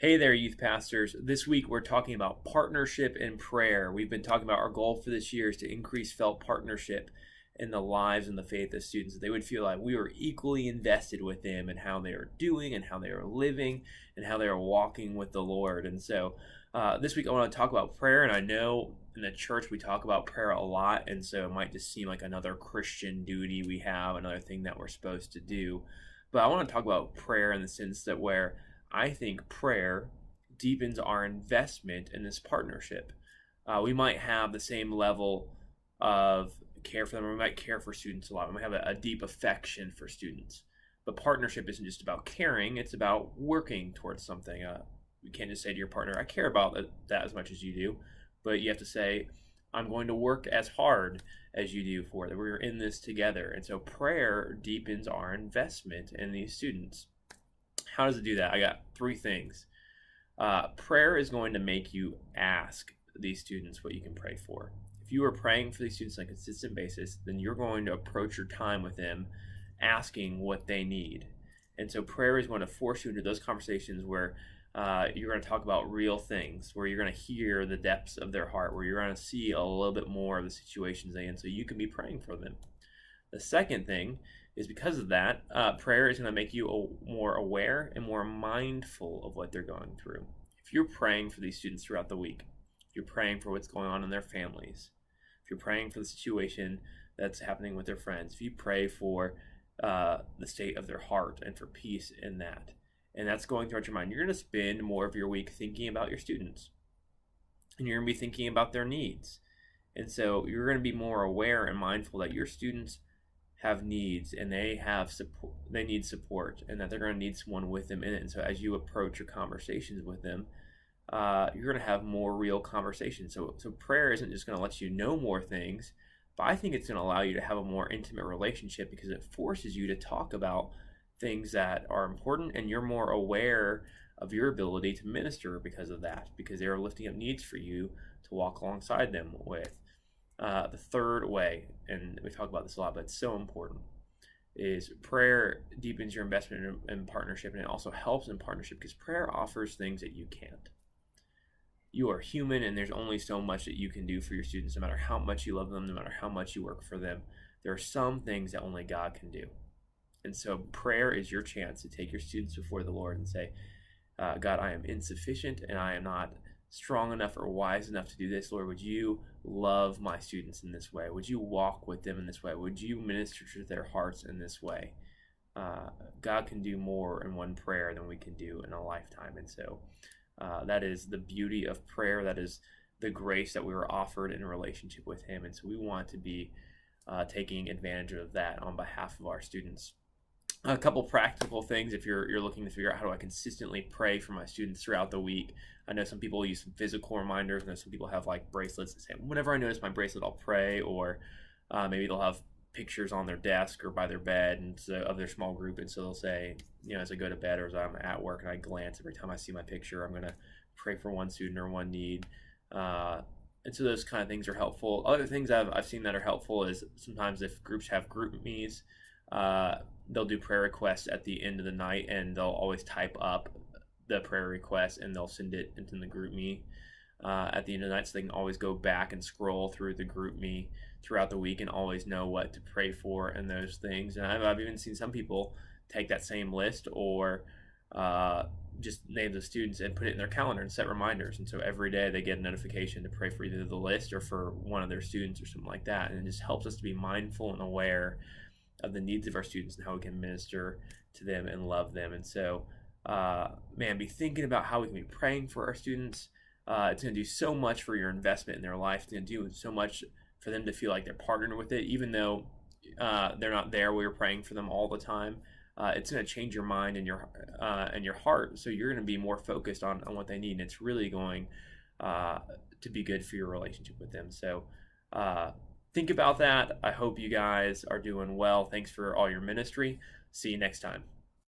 Hey there, youth pastors. This week we're talking about partnership and prayer. We've been talking about our goal for this year is to increase felt partnership in the lives and the faith of students. They would feel like we were equally invested with them and how they are doing and how they are living and how they are walking with the Lord. And so this week I want to talk about prayer. And I know in the church we talk about prayer a lot. And so it might just seem like another Christian duty we have, another thing that we're supposed to do. But I want to talk about prayer in the sense that where I think prayer deepens our investment in this partnership. We might have the same level of care for them, or we might care for students a lot. We might have a deep affection for students. But partnership isn't just about caring, it's about working towards something. You can't just say to your partner, I care about that as much as you do. But you have to say, I'm going to work as hard as you do for that. We're in this together. And so prayer deepens our investment in these students. How does it do that? I got three things. Prayer is going to make you ask these students what you can pray for. If you are praying for these students on a consistent basis, then you're going to approach your time with them asking what they need. And so prayer is going to force you into those conversations where you're going to talk about real things, where you're going to hear the depths of their heart, where you're going to see a little bit more of the situations they're in, so you can be praying for them. The second thing is because of that, prayer is going to make you more aware and more mindful of what they're going through. If you're praying for these students throughout the week, if you're praying for what's going on in their families, if you're praying for the situation that's happening with their friends, if you pray for the state of their heart and for peace in that, and that's going throughout your mind, you're going to spend more of your week thinking about your students, and you're going to be thinking about their needs. And so you're going to be more aware and mindful that your students have needs and they need support, and that they're going to need someone with them in it. And so as you approach your conversations with them, you're going to have more real conversations. So prayer isn't just going to let you know more things, but I think it's going to allow you to have a more intimate relationship, because it forces you to talk about things that are important, and you're more aware of your ability to minister because of that, because they're lifting up needs for you to walk alongside them with. The third way, and we talk about this a lot, but it's so important, is prayer deepens your investment in partnership, and it also helps in partnership because prayer offers things that you can't. You are human, and there's only so much that you can do for your students, no matter how much you love them, no matter how much you work for them. There are some things that only God can do. And so prayer is your chance to take your students before the Lord and say, God, I am insufficient and I am not strong enough or wise enough to do this. Lord, would you love my students in this way? Would you walk with them in this way? Would you minister to their hearts in this way? God can do more in one prayer than we can do in a lifetime. And so that is the beauty of prayer. That is the grace that we were offered in a relationship with him. And so we want to be taking advantage of that on behalf of our students. A couple practical things if you're looking to figure out how do I consistently pray for my students throughout the week. I know some people use some physical reminders. I know some people have like bracelets that say, whenever I notice my bracelet, I'll pray. Or maybe they'll have pictures on their desk or by their bed and so, of their small group. And so they'll say, as I go to bed or as I'm at work and I glance, every time I see my picture, I'm going to pray for one student or one need. And so those kind of things are helpful. Other things I've seen that are helpful is sometimes if groups have group me's, they'll do prayer requests at the end of the night, and they'll always type up the prayer request and they'll send it into the group me at the end of the night, so they can always go back and scroll through the group me throughout the week and always know what to pray for and those things. And I've even seen some people take that same list or just name the students and put it in their calendar and set reminders. And so every day they get a notification to pray for either the list or for one of their students or something like that. And it just helps us to be mindful and aware of the needs of our students and how we can minister to them and love them. And so, be thinking about how we can be praying for our students. It's going to do so much for your investment in their life. It's going to do so much for them to feel like they're partnered with it, even though they're not there. We're praying for them all the time. It's going to change your mind and your heart. So you're going to be more focused on what they need, and it's really going to be good for your relationship with them. So, think about that. I hope you guys are doing well. Thanks for all your ministry. See you next time.